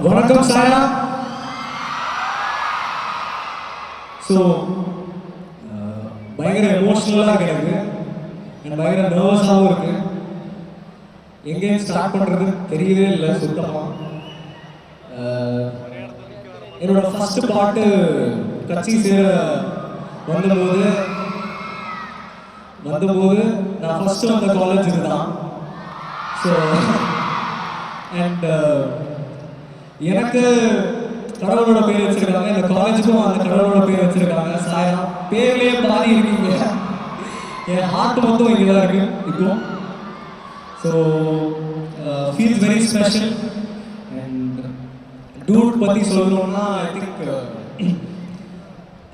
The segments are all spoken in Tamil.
வணக்கம் சாயா. ஸோ பயங்கர எமோஷ்னலாக இருக்கு எனக்கு, பயங்கர நர்வஸாகவும் இருக்கு. எங்கேயும் ஸ்டார்ட் பண்ணுறது தெரியவே இல்லை சுத்தமாக. என்னோட ஃபர்ஸ்ட் பாட்டு கட்சி சேர வந்தபோது நான் ஃபர்ஸ்ட் வந்த காலேஜ் இதுதான். ஸோ அண்ட் எனக்கு கடவுளோட பேர் வச்சிருக்காங்க, இந்த காலேஜுக்கும் அந்த கடவுளோட பேர் வச்சிருக்காங்க. சாயா பேர்லேயே பாதி இருக்கீங்க. என் ஹார்ட் மொத்தம் இங்கே தான் இருக்கு இப்போ. So feels very special. And dude பற்றி சொல்லணும்னா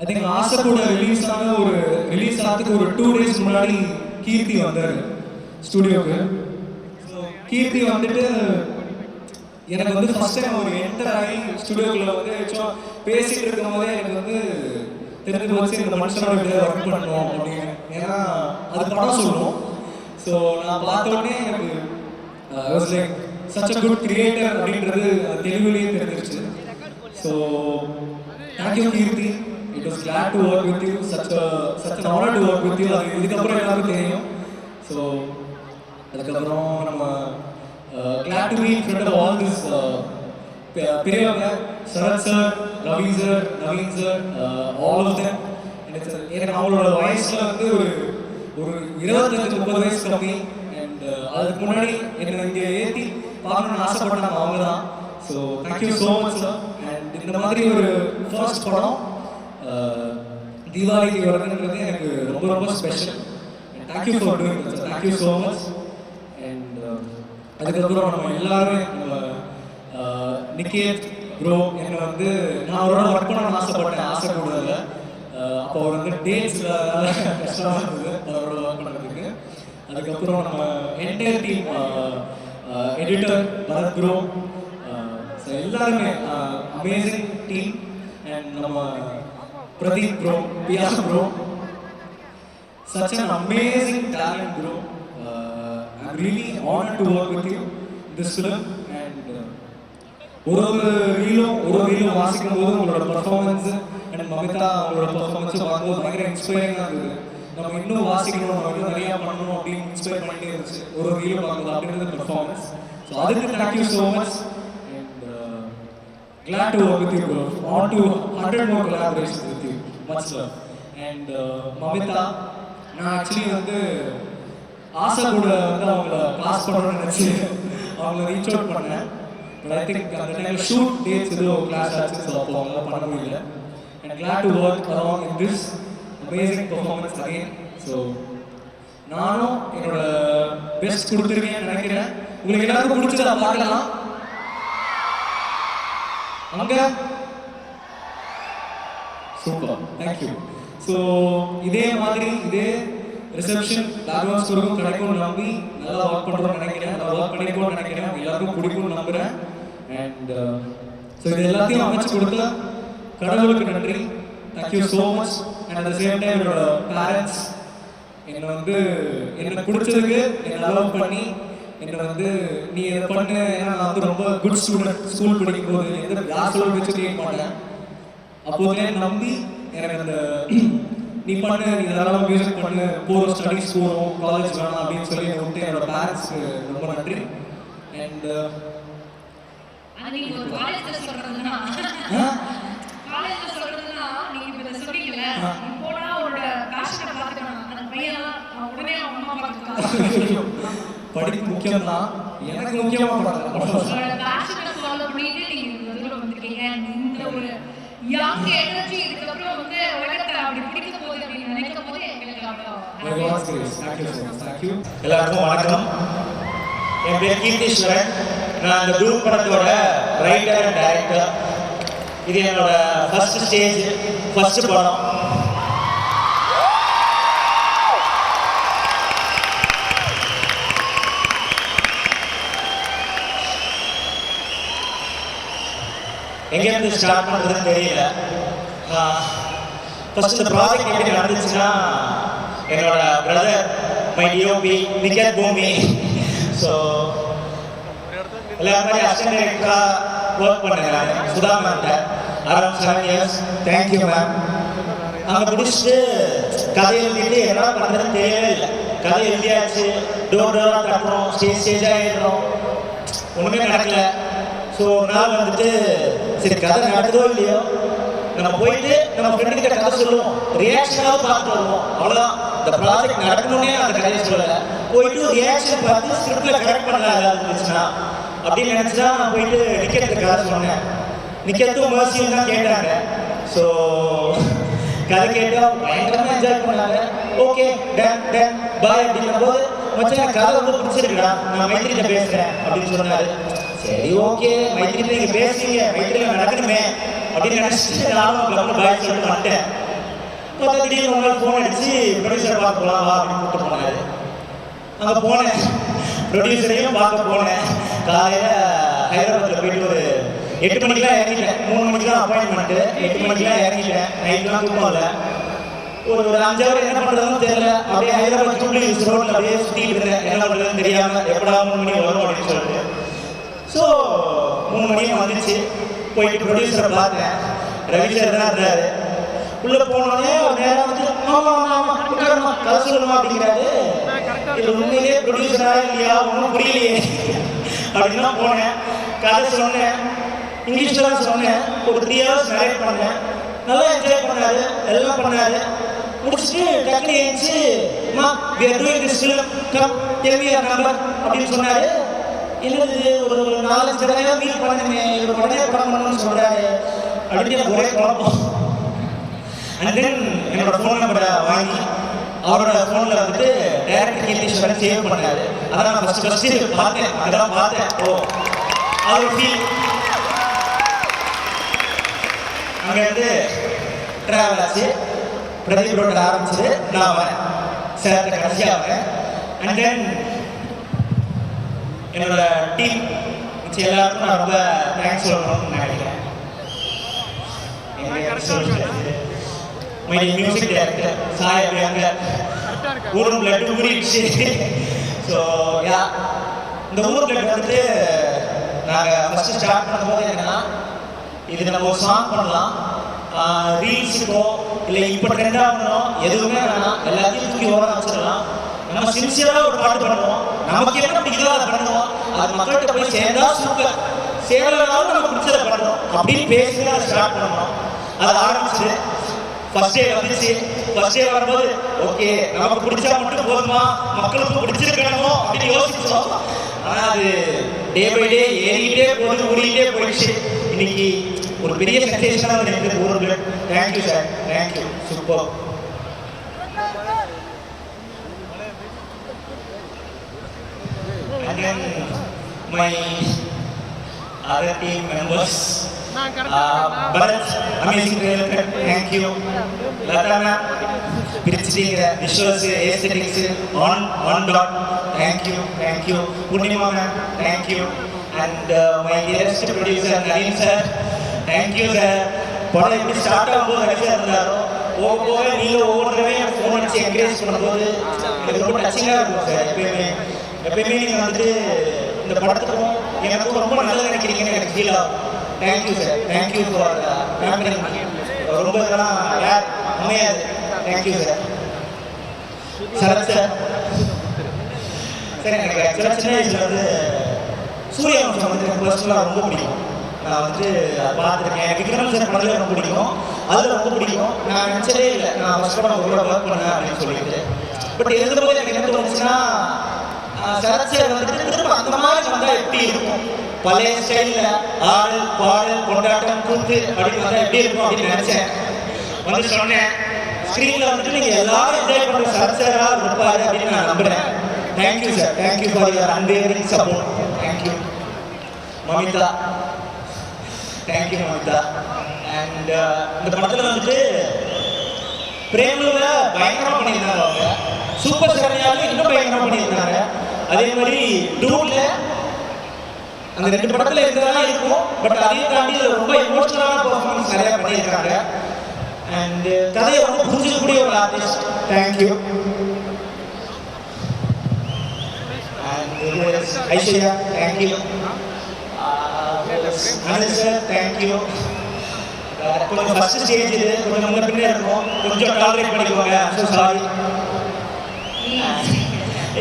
ஐ திங்க் ஆசை கூட ரிலீஸ் ஆகிறதுக்கு ஒரு 2 days முன்னாடி கீர்த்தி வந்தார் ஸ்டுடியோக்கு. ஸோ கீர்த்தி வந்துட்டு எனக்கு வந்து ஃபர்ஸ்ட் டைம் ஒரு என்டர் ஆகி ஸ்டுடியோக்குள்ள வந்து பேசிட்டு இருக்கும் போதே எனக்கு வந்து தெரிஞ்சு வச்சு இந்த மனுஷனோட ஒர்க் பண்ணணும் அப்படின்னு. ஏன்னா அது படம் சொல்லணும். ஸோ நான் பார்த்த உடனே எனக்கு was like such a good creator அப்படின்றது தெலுங்குலேயே தெரிஞ்சிருச்சு. So thank you Keerthi. It was glad to work with you. Such an honor to work with you. அது இதுக்கப்புறம் எல்லாருக்கும் தெரியும். ஸோ அதுக்கப்புறம் நம்ம glad to be in front of all this பெரியவங்க, Sarath sir, Ravi sir, Naveen sir, all of them. எனக்கு அவங்களோட வயசில் வந்து ஒரு 25-30 வயசு கம்மி. அண்ட் அதுக்கு முன்னாடி என்னை இங்கே ஏற்றி பார்க்கணுன்னு ஆசைப்பட்டாங்க அவங்க தான். So thank you so much sir. And இந்த மாதிரி ஒரு ஃபர்ஸ்ட் படம் தீபாவளிக்கு வருதுன்றது எனக்கு ரொம்ப ரொம்ப special. Thank you for doing this. Thank you so much. And அதுக்கப்புறம் நம்ம எல்லாருமே நம்ம நிக்கேத் ப்ரோ என்னை வந்து நான் அவரோட ஒர்க் பண்ணணும்னு ஆசைப்பட்டேன், ஆசை கூடல. அப்போ அவர் வந்து டேட்ஸில் கஷ்டமாக இருந்தது அவரோட ஒர்க் பண்ணுறதுக்கு. அதுக்கப்புறம் நம்ம entire team, editor Bharath bro, எல்லாருமே அமேசிங் டீம். அண்ட் நம்ம Pradeep bro, Piya bro, such an amazing talent bro. I'm really honored to work with you in this film. And ஒரு ரீலும் வாசிக்கும் போது உங்களோட பர்ஃபார்மன்ஸ் அண்ட் மமிதா அவங்களோட பர்ஃபார்மன்ஸும் பார்க்கும்போது பயங்கர இன்ஸ்பைரிங்காக இருந்தது. நம்ம இன்னும் வாசிக்கணும், நம்ம இன்னும் நிறையா பண்ணணும் அப்படின்னு இன்ஸ்பைர் பண்ணிட்டே இருந்துச்சு ஒரு ரீலும் பார்க்கும்போது அப்படின்றது பர்ஃபார்மன்ஸ். ஸோ அதுக்கு thank you so much. And glad to work with you bro. On to 100 more collaborations with you. Much love. And Mamitha, நான் ஆக்சுவலி வந்து ஆசை கூட வந்து அவங்கள கிளாஸ் பண்ணணும்னு நினச்சி அவங்கள ரீச் அவுட் பண்ணேன். பட் ஐ திங்க் அந்த டைமில் ஷூட் டேட்ஸ் எதுவும் கிளாஸ் ஆச்சு. ஸோ அப்போ அவங்களாம் பண்ண முடியல. And glad to work along in this amazing performance again. So நானும் என்னோட பெஸ்ட் கொடுத்துருக்கேன்னு நினைக்கிறேன். உங்களுக்கு எல்லாருக்கும் பிடிச்சதா பார்க்கலாம் அங்கே. Super, thank you. ஸோ இதே மாதிரி இதே ரிசப்ஷன் பேக்ரவுண்ட் ஸ்கோருக்கும் கிடைக்கும்னு நம்பி நல்லா ஒர்க் பண்ணுறோம்னு நினைக்கிறேன். நல்லா ஒர்க் பண்ணிக்கணும்னு நினைக்கிறேன். எல்லாருக்கும் பிடிக்கும்னு நம்புகிறேன். அண்ட் ஸோ இது எல்லாத்தையும் அமைச்சு கொடுத்த கடவுளுக்கு நன்றி. Thank you so much. And at the same time என்னோட பேரண்ட்ஸ் என்னை பிடிச்சதுக்கு என்னை லவ் பண்ணி என்னை வந்து நீ இதை பண்ணு. ஏன்னா நான் வந்து ரொம்ப குட் ஸ்டூடெண்ட். ஸ்கூல் படிக்கும் போது எந்த கிளாஸோட வச்சு கேட்க மாட்டேன். அப்போதே நம்பி எனக்கு அந்த நீ பண்ணு, நீ தாராளமாக மியூசிக் பண்ணு, போகிறோம் ஸ்டடீஸ் போகிறோம், காலேஜ் வேணாம் அப்படின்னு சொல்லி விட்டு என்னோட பேரண்ட்ஸ்க்கு ரொம்ப நன்றி. அண்ட் படிப்பு முக்கியம் தான், எனக்கு முக்கியமாக young energy இதுக்கப்புறம் வந்து உலகத்தை அப்படி பிடிக்க போகுது அப்படின்னு நினைக்கும் போது எங்களுக்கு எல்லாருக்கும் வணக்கம். என் பேர் கீர்த்தீஸ்வரன். நான் இந்த குரூப் படத்தோட ரைட்டர் அண்ட் டைரக்டர். இது என்னோட ஃபர்ஸ்ட் ஸ்டேஜ், ஃபர்ஸ்ட் படம். எங்கேருந்து ஸ்டார்ட் பண்ணுறதுன்னு தெரியல. ஃபர்ஸ்ட் இந்த ப்ராஜெக்ட் எப்படி நடந்துச்சுன்னா, என்னோட பிரதர் மை டிஓபி நிக்கேத் பூமி. ஸோ எல்லா மாதிரி அசிஸ்டன்ட் டைரக்டராக ஒர்க் பண்ணேன் நான் சுதா மேம்கிட்ட அரௌண்ட் 7 இயர்ஸ். Thank you ma'am. அங்கே முடிச்சுட்டு கதை எழுதிட்டு என்ன பண்ணுறதுன்னு தெரியவே இல்லை. கதை எழுதியாச்சு, டோராக தட்டுறோம், ஸ்டேஜாக ஏறுறோம், ஒன்றுமே நடக்கல. ஸோ ஒரு நாள் வந்துட்டு சரி கதை நடக்குதோ இல்லையோ நம்ம போயிட்டு நம்ம ஃப்ரெண்டுக்கிட்ட கதை சொல்லுவோம், ரியாக்ஷனாவது பார்த்துட்டு வருவோம், அவ்வளோதான். இந்த ப்ராஜெக்ட் நடக்கணுன்னே அந்த கதையை சொல்லலை, போயிட்டு ரியாக்ஷன் பார்த்து ஸ்கிரிப்டில் கரெக்ட் பண்ணலாம் ஏதாவது இருந்துச்சுன்னா அப்படின்னு நினச்சி தான் நான் போயிட்டு நிற்கிறதுக்கு கதை சொன்னேன். நிற்கிறதும் மர்சியும் தான் கேட்டாங்க. ஸோ கதை கேட்டால் பயங்கரமாக என்ஜாய் பண்ணாங்க. ஓகே டன் டன் பாய் அப்படிங்கிற போது மச்சான் கதை ரொம்ப பிடிச்சிருக்குடா, நான் மைத்திரிகிட்ட பேசுகிறேன் அப்படின்னு சொன்னார். சரி ஓகே மைத்திரிகிட்ட நீங்கள் பேசுறீங்க, மைத்திரியில் நடக்கணுமே அப்படின்னு நினச்சிட்டு நானும் கவனம் பாய் சொல்லிட்டு வந்துட்டேன். பார்த்தா திடீர்னு ஒரு நாள் ஃபோன் அடிச்சு ப்ரொடியூசரை பார்க்க போகலாம் வா அப்படின்னு கூப்பிட்டு போனார். அங்கே போனேன், ப்ரொடியூசரையும் பார்க்க போனேன். காலையில் ஹைதராபாத்தில் போயிட்டு ஒரு 8 மணிக்கெலாம் இறங்கிட்டேன். 3 மணிக்கு தான் அப்பாயின்மெண்ட்டு, 8 மணிக்கெலாம் இறங்கிட்டேன். நைட்லாம் தூக்கம் இல்லை. ஒரு 5 ஹவர் என்ன பண்ணுறதுன்னு தெரியல. அப்படியே ஹைதராபாத் ஜூப்ளி ஹில்ஸ் ரோட்டில் அப்படியே சுற்றிட்டு இருந்தேன், என்ன பண்ணுறதுன்னு தெரியாமல். எப்படா 3 மணி வரும் அப்படின்னு சொல்லிட்டு. ஸோ 3 மணியும் வந்துச்சு. போயிட்டு ப்ரொடியூசரை பார்த்தேன். ரவிச்சர் தான் இருந்தார். உள்ளே போனோடனே ஒரு நேரம் வந்து ஆமாம் கதை சொல்லணுமா அப்படிங்கிறாரு. இது உண்மையிலே ப்ரொடியூசராக இல்லையா ஒன்றும் புரியலையே அப்படின்னு தான் போனேன். கதை சொன்னேன், இங்கிலீஷில் தான் சொன்னேன். ஒரு 3 ஹவர்ஸ் நரேட் பண்ணேன். நல்லா என்ஜாய் பண்ணாரு, எல்லாம் பண்ணாரு. முடிச்சுட்டு டக்குனு எழுந்துச்சு, மா we are doing this film, come tell me your number அப்படின்னு சொன்னார். என்னது ஒரு 4-5 தடவை மீட் பண்ணுமே, இவர் உடனே படம் பண்ணணும்னு சொல்கிறாரு அப்படின்னு எனக்கு ஒரே குழப்பம். அண்ட் தென் என்னோட ஃபோன் நம்பரை வாங்கி அவரோட ஃபோனில் வந்துட்டு டைரக்டர் கீர்த்தீஸ்வரன் சேவ் பண்ணாரு. அதான் நான் ஃபஸ்ட்டு பார்த்தேன், அதெல்லாம் பார்த்தேன். ஓ அது ஃபீல். அங்கேருந்து ட்ராவல் ஆச்சு, பிரதீப் ரோட்டில் ஆரம்பிச்சு நான் வரேன், சார்கிட்ட கடைசியாக வரேன். அண்ட் தென் என்னோட டீம் மிச்சம் எல்லாருக்கும் நான் ரொம்ப தேங்க்ஸ் சொல்லணும்னு நினைக்கிறேன். மியூசிக் டைரக்டர் சாய் அங்க ஊரும் பிளட் ஊறிடுச்சு. ஸோ யா இந்த ஊர் பிளட் வந்துட்டு நாங்கள் ஃபஸ்ட்டு ஸ்டார்ட் பண்ணும்போது என்னன்னா, இது நம்ம ஒரு சாங் பண்ணலாம், ரீல்ஸுக்கோ இல்லை இப்போ ட்ரெண்ட் ஆகணும் எதுவுமே வேணாம், எல்லாத்தையும் தூக்கி ஓரம் வச்சிடலாம், நம்ம சின்சியராக ஒரு பாட்டு பண்ணுவோம், நமக்கு என்ன பிடிக்குதோ அதை பண்ணுவோம், அது மக்கள்கிட்ட போய் சேர்ந்தா சூப்பர், சேரலனாலும் நம்ம பிடிச்சதை பண்ணுறோம் அப்படின்னு பேசி அதை ஸ்டார்ட் பண்ணணும். அது ஆரம்பிச்சு ஃபர்ஸ்ட் டே வந்துச்சு. ஃபர்ஸ்ட் டே வரும்போது ஓகே நமக்கு பிடிச்சா மட்டும் போதுமா, மக்களுக்கு பிடிச்சிருக்கணுமோ அப்படின்னு யோசிச்சோம். ஆனால் அது டே பை டே ஏறிக்கிட்டே போது, ஓடிக்கிட்டே போயிடுச்சு. இன்னைக்கு ஒரு பெரிய சென்சேஷனாக இருக்குது ஊரில். Thank you sir, thank you, super. And then my other team members, Bharat, amazing director, thank you. Lata ma'am, பிரிச்சிட்டீங்க, visuals aesthetics on dot, thank you. Purnima ma'am, thank you. And my dearest producer Naveen sir, thank you sir. படம் எப்படி ஸ்டார்ட் ஆகும்போது ரவிச்சர் இருந்தாரோ போக போக நீங்கள் ஒவ்வொரு தடவையும் ஃபோன் அடிச்சு என்கரேஜ் பண்ணும்போது எனக்கு ரொம்ப டச்சிங்காக இருக்கும் சார். எப்பயுமே நீங்கள் வந்துட்டு இந்த படத்துக்கும் எனக்கும் ரொம்ப நல்லது நினைக்கிறீங்கன்னு எனக்கு ஃபீல் ஆகும். Thank you sir, thank you for family. ரொம்ப இதெல்லாம் யார் அமையாது. Thank you sir. Sarath sir, sir எனக்கு ஆக்சுவலாக சின்ன வயசில் வந்து சூரியவம்சம் வந்து எனக்கு பர்சனலாக ரொம்ப பிடிக்கும். நான் வந்துட்டு பார்த்துருக்கேன். எனக்கு விக்ரம் சார் படத்தில் ரொம்ப பிடிக்கும், அதில் ரொம்ப பிடிக்கும். நான் நினச்சதே இல்லை நான் ஃபஸ்ட் படம் உங்களோட ஒர்க் பண்ணேன் அப்படின்னு சொல்லிட்டு. பட் எழுதும்போது எனக்கு என்ன தோணுச்சுன்னா, சரத் சார் வந்துட்டு திரும்ப அந்த மாதிரி வந்தால் எப்படி இருக்கும், பழைய ஸ்டைலில் ஆடல் பாடல் கொண்டாட்டம் கூத்து அப்படின்னு வந்தால் எப்படி இருக்கும் அப்படின்னு நினச்சேன். வந்து சொன்னேன், ஸ்க்ரீனில் வந்துட்டு நீங்கள் எல்லாரும் என்ஜாய் பண்ணுற சரத் சாராக இருப்பார் அப்படின்னு நான் நம்புகிறேன். Thank you sir, thank you for your unwavering support. Thank you. Mamitha, thank you Mamitha. And இந்த படத்தில் வந்துட்டு பிரேமில் பயங்கரமாக பண்ணியிருந்தாங்க அவங்க, சூப்பர் சரணியாலும் இன்னும் பயங்கரமாக பண்ணியிருந்தாங்க. அதே மாதிரி டூட்ல அந்த 2 படத்தில் இருக்கிறதெல்லாம் இருக்கும், பட் அதையும் தாண்டி ரொம்ப எமோஷனலான பர்ஃபார்மன்ஸ் நிறையா பண்ணியிருக்காங்க. அண்ட் கதையை ரொம்ப புரிஞ்சிக்கக்கூடிய ஒரு artist. Thank you. And Aishwarya, thank you. S Anil sir thank you. கொஞ்சம் ஃபர்ஸ்ட் ஸ்டேஜ் இது கொஞ்சம் முன்ன பின்னே இருக்கும், கொஞ்சம் டாலரேட் பண்ணிக்கோங்க. So sorry.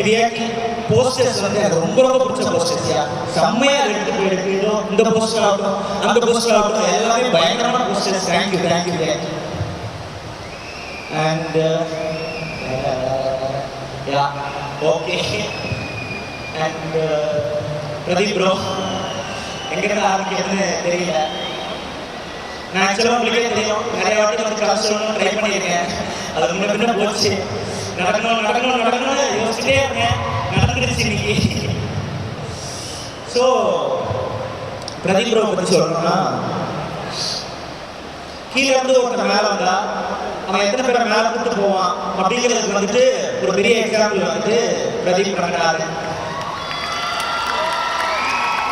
ரியாக்டிங் போஸ்டர்ஸ் வந்து எனக்கு ரொம்ப ரொம்ப பிடிச்ச போஸ்டர்ஸ்யா, செம்மையா எடுத்து போயிருக்கு. இதோ இந்த போஸ்டர் ஆகட்டும் அந்த போஸ்டர் ஆகட்டும் எல்லாமே பயங்கரமான posters. Thank you thank you reacting. And yeah okay. And Pradeep bro எங்கிட்ட ஆரம்பிக்கிறதுன்னு தெரியல. நான் ஆக்சுவலாக உங்களுக்கே தெரியும், நிறைய வாட்டி வந்து கதை சொல்லணும்னு ட்ரை பண்ணியிருக்கேன். அது முன்ன பின்ன போச்சு. நடக்கணும்னு யோசிச்சுட்டே இருக்கேன், நடந்துருச்சு இன்னைக்கு. ஸோ பிரதீப் ப்ரோ பற்றி சொல்லணும்னா, கீழே வந்து ஒருத்தர் மேலே வந்தா அவன் எத்தனை பேரை மேலே கூப்பிட்டு போவான் அப்படிங்கிறதுக்கு வந்துட்டு ஒரு பெரிய எக்ஸாம்பிள் வந்துட்டு பிரதீப் ரங்கநாதன்.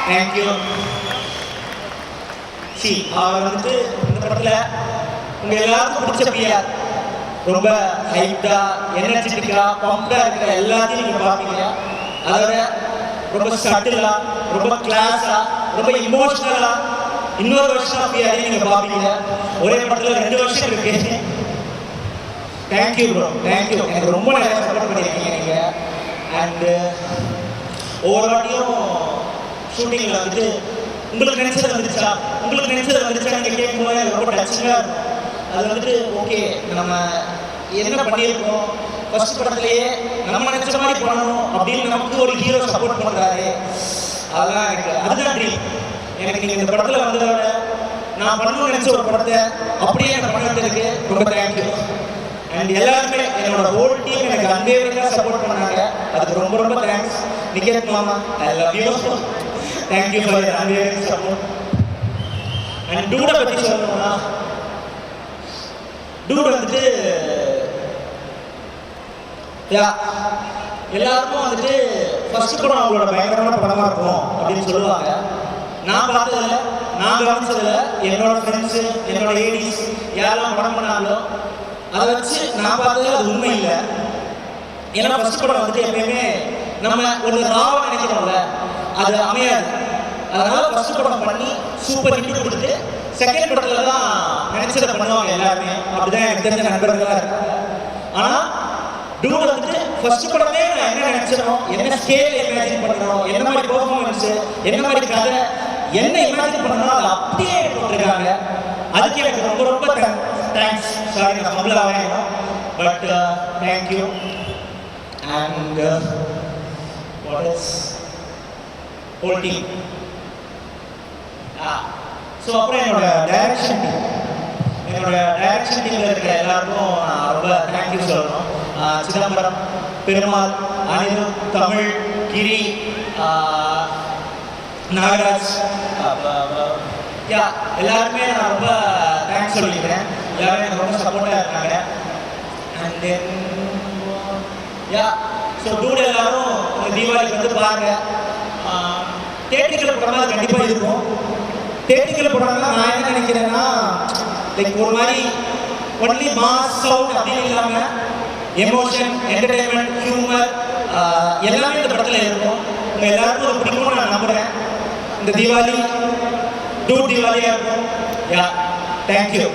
தேங்க்யூ. அவர் வந்துட்டு இந்த படத்தில் உங்கள் எல்லாருக்கும் பிடிச்ச பிஆர், ரொம்ப ஹைட்டா எனர்ஜெட்டிக்கா பம்பா இருக்கிற எல்லாத்தையும் நீங்க பாப்பீங்க. அதோட ரொம்ப சட்டிலா, ரொம்ப கிளாஸா, ரொம்ப இமோஷனலா இன்னொரு வருஷம் அப்படியே நீங்க பாப்பீங்க. ஒரே படத்துல 2 வருஷம் இருக்கு. Thank you bro, thank you. எனக்கு ரொம்ப நிறைய சப்போர்ட் பண்ணியிருக்கீங்க நீங்க. அண்ட் ஒவ்வொரு வாட்டியும் ஷூட்டிங்ல வந்துட்டு உங்களுக்கு நினைச்சது வந்துருச்சா நீங்க கேட்கும்போது ரொம்ப டச்சிங்கா இருக்கும். அது வந்துட்டு ஓகே நம்ம என்ன பண்ணியிருக்கோம், ஃபர்ஸ்ட் படத்துலேயே நம்ம நினைச்ச மாதிரி பண்ணணும் அப்படின்னு நமக்கு ஒரு ஹீரோ சப்போர்ட் பண்ணுறாரு. அதெல்லாம் அதுதான் ட்ரீம் எனக்கு. நீங்கள் இந்த படத்தில் வந்ததோட நான் பண்ணணும்னு நினச்ச ஒரு படத்தை அப்படியே எனக்கு பண்ணதுக்கு ரொம்ப தேங்க்யூ. அண்ட் எல்லாருமே என்னோட ஹோல் டீம் எனக்கு அன்பேவரியாக சப்போர்ட் பண்ணாங்க, அதுக்கு ரொம்ப ரொம்ப தேங்க்ஸ். நிகேத் மாமா, I love you. Thank you for your unwavering support. And டூடை பற்றி சொல்லணும்னா, டூட் வந்துட்டு எல்லாருக்கும் வந்துட்டு ஃபர்ஸ்ட் படம் அவங்களோட பயங்கரமான படமாக இருக்கும் அப்படின்னு சொல்லுவாங்க. நான் பார்த்ததில்ல, நான் கவனிச்சதில்ல. என்னோட ஃப்ரெண்ட்ஸு, என்னோட ஏடிஸ் யாரெல்லாம் படம் பண்ணாங்களோ அதை வச்சு நான் பார்த்ததில்ல, அது உண்மை இல்லை. ஏன்னா ஃபர்ஸ்ட் படம் வந்துட்டு எப்பயுமே நம்ம ஒரு ராவ நினைக்கிறோம்ல, அது அமையாது. அதனால ஃபர்ஸ்ட் படம் பண்ணி சூப்பர் ஹிட் கொடுத்துட்டு செகண்ட் படத்துல தான் நினைச்சதை பண்ணுவாங்க எல்லாருமே. அப்படிதான் எனக்கு தெரிஞ்ச நண்பர்களாக இருக்காங்க. ஆனால் டூட் வந்துட்டு ஃபர்ஸ்ட் படமே நான் என்ன நினைச்சோம், என்ன ஸ்கேல் இமேஜின் பண்ணுறோம், என்ன மாதிரி பெர்ஃபார்மன்ஸ், என்ன மாதிரி கதை, என்ன இமேஜின் பண்ணணும் அதை அப்படியே போட்டிருக்காங்க. அதுக்கு எனக்கு ரொம்ப ரொம்ப தேங்க்ஸ். சாரி நான் ஃபம்பிள் ஆகணும், but thank you. And what is whole team. So அப்புறம் என்னோட டைரக்ஷன் டீமில் இருக்கிற எல்லாருக்கும் நான் ரொம்ப தேங்க்யூ சொல்லணும். சிதம்பரம், பெருமாள், அனிருத், தமிழ், கிரி, நாகராஜ், எல்லாருமே நான் ரொம்ப தேங்க்ஸ் சொல்லிக்கிறேன். எல்லாருமே எனக்கு ரொம்ப சப்போர்ட்டாக இருக்காங்க. அண்ட் தென் ஸோ டூட் எல்லாரும் தீபாவளிக்கு வந்து பாருங்க. தேட்டரில் படமாக கண்டிப்பாக இருக்கும். தேட்டரில் படம்னா நான் என்ன நினைக்கிறேன்னா, லைக் ஒரு மாதிரி ஒன்லி மாஸ் சவுண்ட் அப்படின்னு இல்லாமல் எமோஷன், என்டர்டைன்மெண்ட், ஹியூமர் எல்லாமே இந்த படத்தில் இருக்கும். உங்கள் எல்லாருக்கும் ஒரு பிடிக்கும்னு நான் நம்புகிறேன். இந்த தீபாவளி டூட் தீபாவளியாக இருக்கும். தேங்க்யூ.